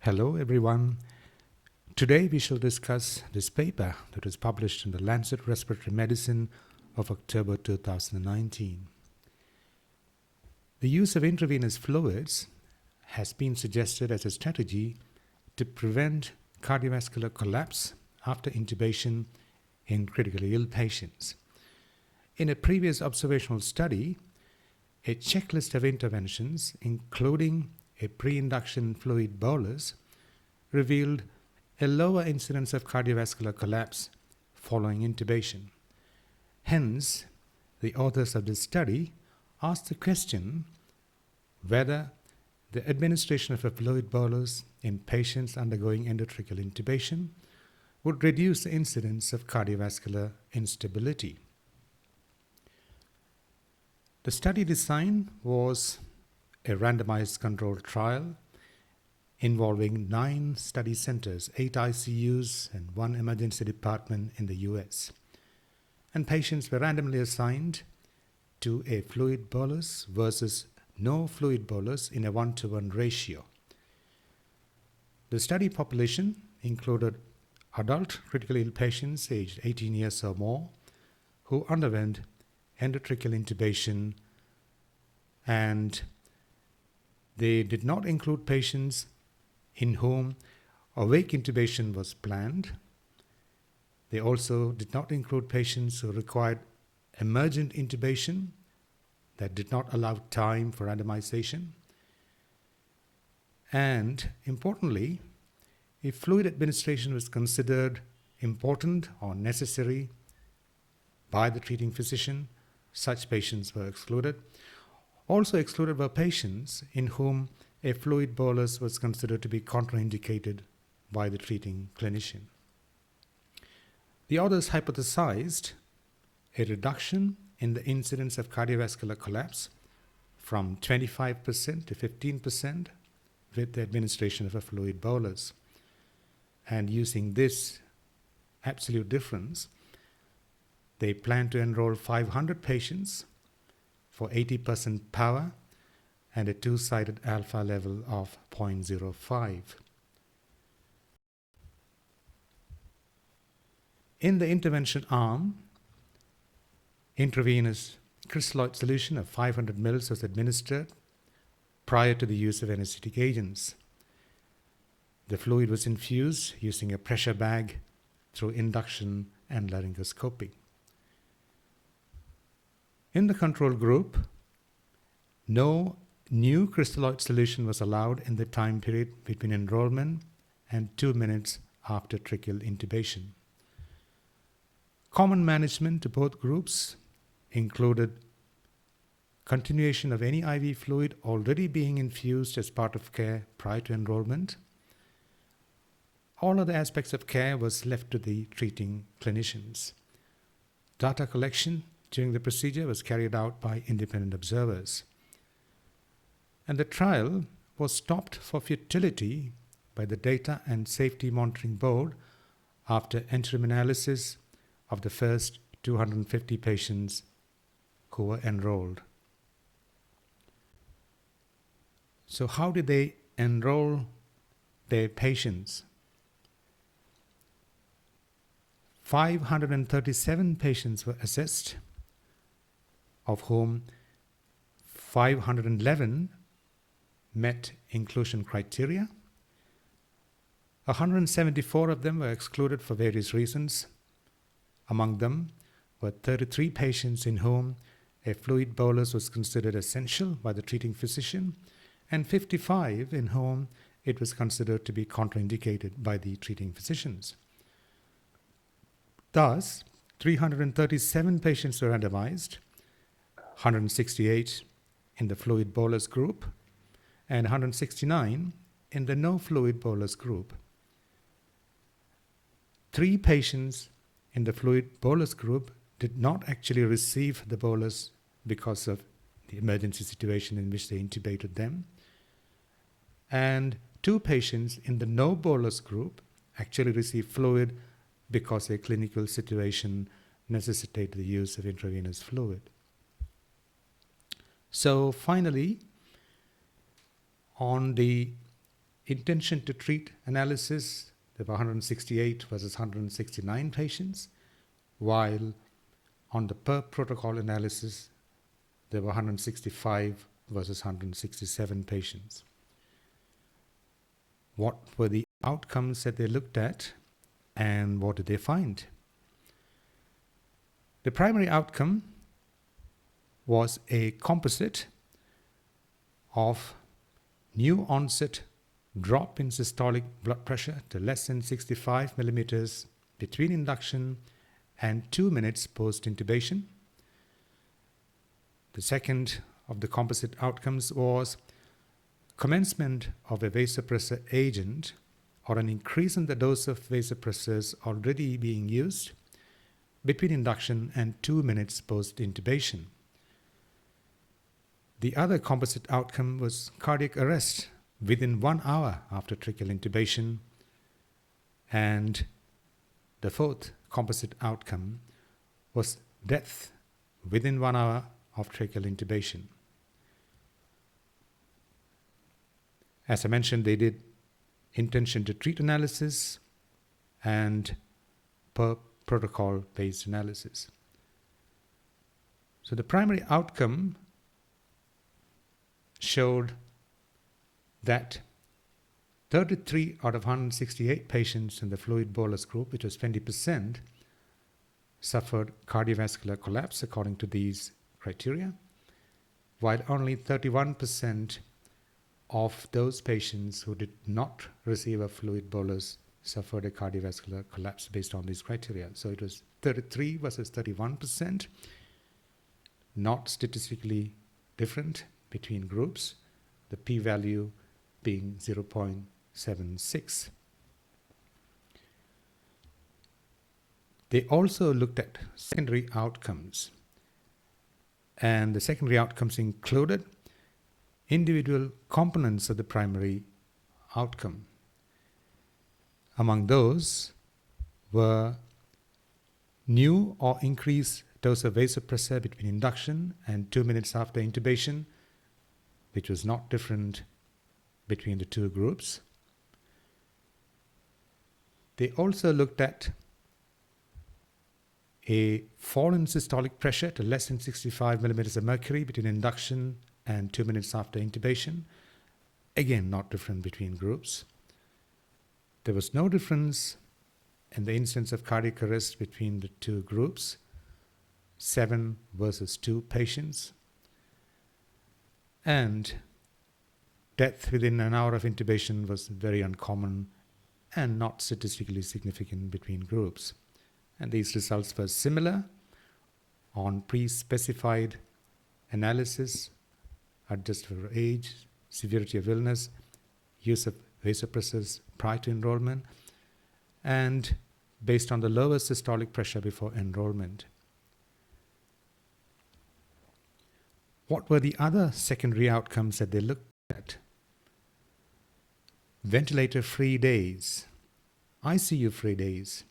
Hello everyone. Today we shall discuss this paper that was published in the Lancet Respiratory Medicine of October 2019. The use of intravenous fluids has been suggested as a strategy to prevent cardiovascular collapse after intubation in critically ill patients. In a previous observational study, a checklist of interventions, including a pre-induction fluid bolus, revealed a lower incidence of cardiovascular collapse following intubation. Hence, the authors of this study asked the question whether the administration of a fluid bolus in patients undergoing endotracheal intubation would reduce the incidence of cardiovascular instability. The study design was a randomized controlled trial involving 9 study centers, 8 ICUs, and 1 emergency department in the US. And patients were randomly assigned to a fluid bolus versus no fluid bolus in a 1-to-1 ratio. The study population included adult critically ill patients aged 18 years or more who underwent endotracheal intubation, and they did not include patients in whom awake intubation was planned. They also did not include patients who required emergent intubation that did not allow time for randomization. And importantly, if fluid administration was considered important or necessary by the treating physician, such patients were excluded. Also excluded were patients in whom a fluid bolus was considered to be contraindicated by the treating clinician. The authors hypothesized a reduction in the incidence of cardiovascular collapse from 25% to 15% with the administration of a fluid bolus. And using this absolute difference, they plan to enroll 500 patients for 80% power and a 2-sided alpha level of 0.05. In the intervention arm, intravenous crystalloid solution of 500 ml was administered prior to the use of anesthetic agents. The fluid was infused using a pressure bag through induction and laryngoscopy. In the control group, no new crystalloid solution was allowed in the time period between enrollment and 2 minutes after tracheal intubation. Common management to both groups included continuation of any IV fluid already being infused as part of care prior to enrollment. All other aspects of care was left to the treating clinicians. Data collection during the procedure was carried out by independent observers. And the trial was stopped for futility by the Data and Safety Monitoring Board after interim analysis of the first 250 patients who were enrolled. So how did they enroll their patients? 537 patients were assessed, of whom 511 met inclusion criteria. 174 of them were excluded for various reasons. Among them were 33 patients in whom a fluid bolus was considered essential by the treating physician, and 55 in whom it was considered to be contraindicated by the treating physicians. Thus, 337 patients were randomized, 168 in the fluid bolus group, and 169 in the no fluid bolus group. 3 patients in the fluid bolus group did not actually receive the bolus because of the emergency situation in which they intubated them. And 2 patients in the no bolus group actually received fluid because a clinical situation necessitated the use of intravenous fluid. So finally, on the intention to treat analysis, there were 168 versus 169 patients, while on the per protocol analysis, there were 165 versus 167 patients. What were the outcomes that they looked at, and what did they find? The primary outcome was a composite of new onset drop in systolic blood pressure to less than 65 millimeters between induction and 2 minutes post-intubation. The second of the composite outcomes was commencement of a vasopressor agent or an increase in the dose of vasopressors already being used between induction and 2 minutes post-intubation. The other composite outcome was cardiac arrest within 1 hour after tracheal intubation, and the fourth composite outcome was death within 1 hour of tracheal intubation. As I mentioned, they did intention to treat analysis and per protocol based analysis. So the primary outcome showed that 33 out of 168 patients in the fluid bolus group, which was 20%, suffered cardiovascular collapse according to these criteria, while only 31% of those patients who did not receive a fluid bolus suffered a cardiovascular collapse based on these criteria. So it was 33 versus 31%, not statistically different between groups, the p-value being 0.76. They also looked at secondary outcomes, and the secondary outcomes included individual components of the primary outcome. Among those were new or increased dose of vasopressor between induction and 2 minutes after intubation, which was not different between the two groups. They also looked at a fall in systolic pressure to less than 65 millimeters of mercury between induction and 2 minutes after intubation. Again, not different between groups. There was no difference in the incidence of cardiac arrest between the two groups, 7 versus 2 patients. And death within an hour of intubation was very uncommon and not statistically significant between groups. And these results were similar on pre-specified analysis, adjusted for age, severity of illness, use of vasopressors prior to enrollment, and based on the lower systolic pressure before enrollment. What were the other secondary outcomes that they looked at? Ventilator-free days, ICU-free days,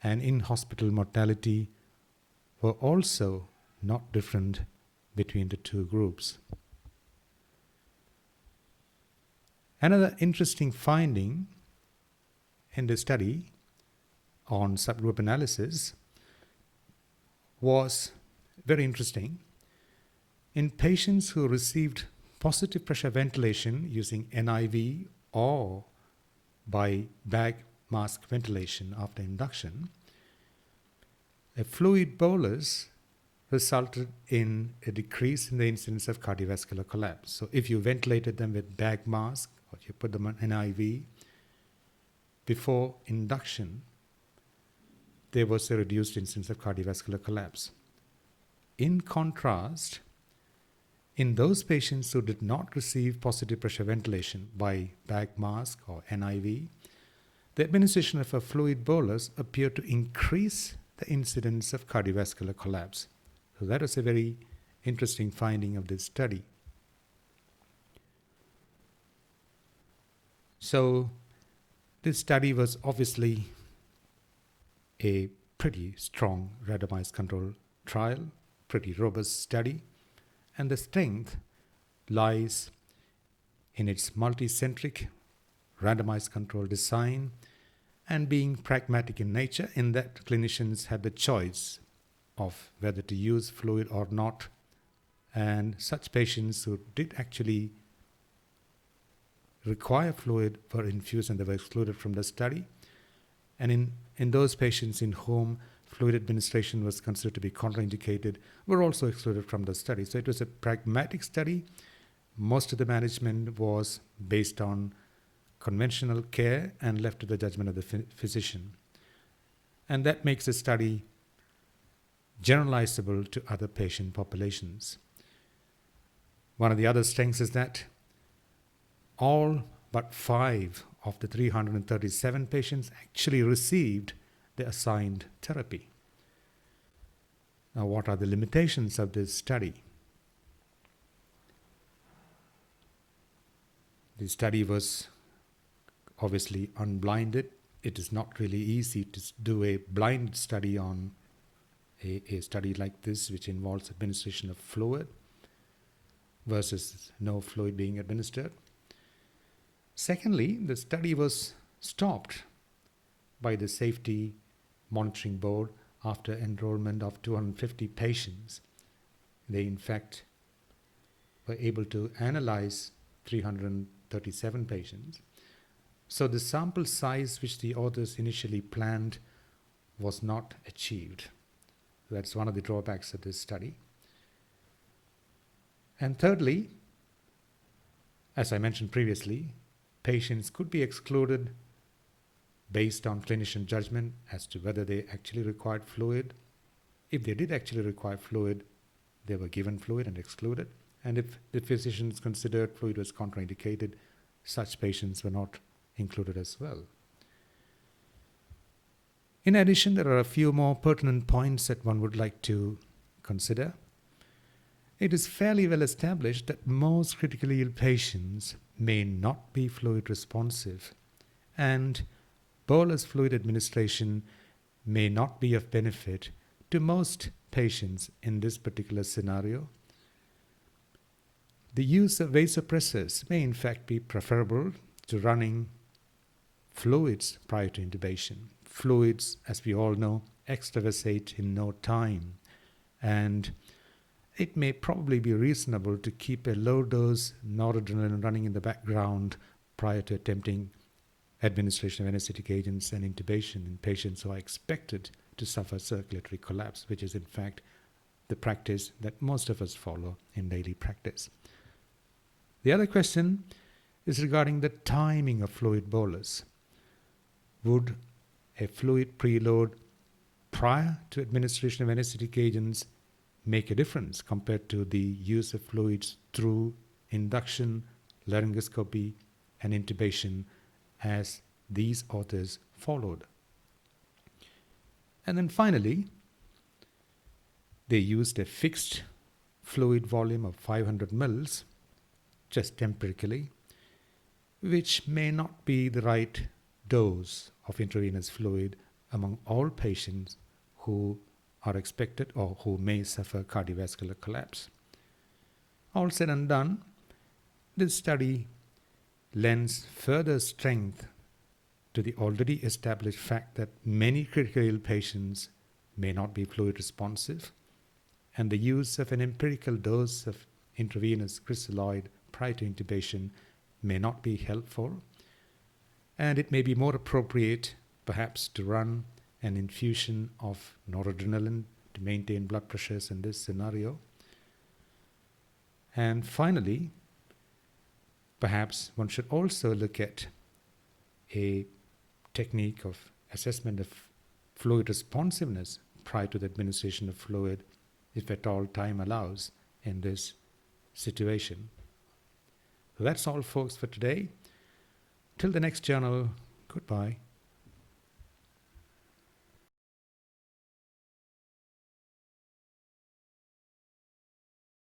and in-hospital mortality were also not different between the two groups. Another interesting finding in the study on subgroup analysis was very interesting. In patients who received positive pressure ventilation using NIV or by bag mask ventilation after induction, a fluid bolus resulted in a decrease in the incidence of cardiovascular collapse. So if you ventilated them with bag mask or you put them on NIV before induction, there was a reduced incidence of cardiovascular collapse. In contrast, in those patients who did not receive positive pressure ventilation by bag mask or NIV, the administration of a fluid bolus appeared to increase the incidence of cardiovascular collapse. So that was a very interesting finding of this study. So this study was obviously a pretty strong randomized control trial, pretty robust study, and the strength lies in its multi-centric randomized control design, and being pragmatic in nature, in that clinicians had the choice of whether to use fluid or not. And such patients who did actually require fluid were infused and they were excluded from the study. And in those patients in whom fluid administration was considered to be contraindicated were also excluded from the study. So it was a pragmatic study. Most of the management was based on conventional care and left to the judgment of the physician. And that makes the study generalizable to other patient populations. One of the other strengths is that all but 5 of the 337 patients actually received the assigned therapy. Now, what are the limitations of this study? The study was obviously unblinded. It is not really easy to do a blind study on a study like this, which involves administration of fluid versus no fluid being administered. Secondly, the study was stopped by the Safety Monitoring Board after enrollment of 250 patients. They, in fact, were able to analyze 337 patients. So the sample size which the authors initially planned was not achieved. That's one of the drawbacks of this study. And thirdly, as I mentioned previously, patients could be excluded based on clinician judgment as to whether they actually required fluid. If they did actually require fluid, they were given fluid and excluded. And if the physicians considered fluid was contraindicated, such patients were not included as well. In addition, there are a few more pertinent points that one would like to consider. It is fairly well established that most critically ill patients may not be fluid responsive, and bolus fluid administration may not be of benefit to most patients in this particular scenario. The use of vasopressors may in fact be preferable to running fluids prior to intubation. Fluids, as we all know, extravasate in no time, and it may probably be reasonable to keep a low-dose noradrenaline running in the background prior to attempting administration of anesthetic agents and intubation in patients who are expected to suffer circulatory collapse, which is in fact the practice that most of us follow in daily practice. The other question is regarding the timing of fluid bolus. Would a fluid preload prior to administration of anesthetic agents make a difference compared to the use of fluids through induction, laryngoscopy, and intubation as these authors followed? And then finally, they used a fixed fluid volume of 500 mils, just empirically, which may not be the right dose of intravenous fluid among all patients who are expected or who may suffer cardiovascular collapse. All said and done, this study lends further strength to the already established fact that many critically ill patients may not be fluid responsive, and the use of an empirical dose of intravenous crystalloid prior to intubation may not be helpful, and it may be more appropriate perhaps to run an infusion of noradrenaline to maintain blood pressures in this scenario. And finally, perhaps one should also look at a technique of assessment of fluid responsiveness prior to the administration of fluid, if at all time allows in this situation. So that's all, folks, for today. Till the next journal, goodbye.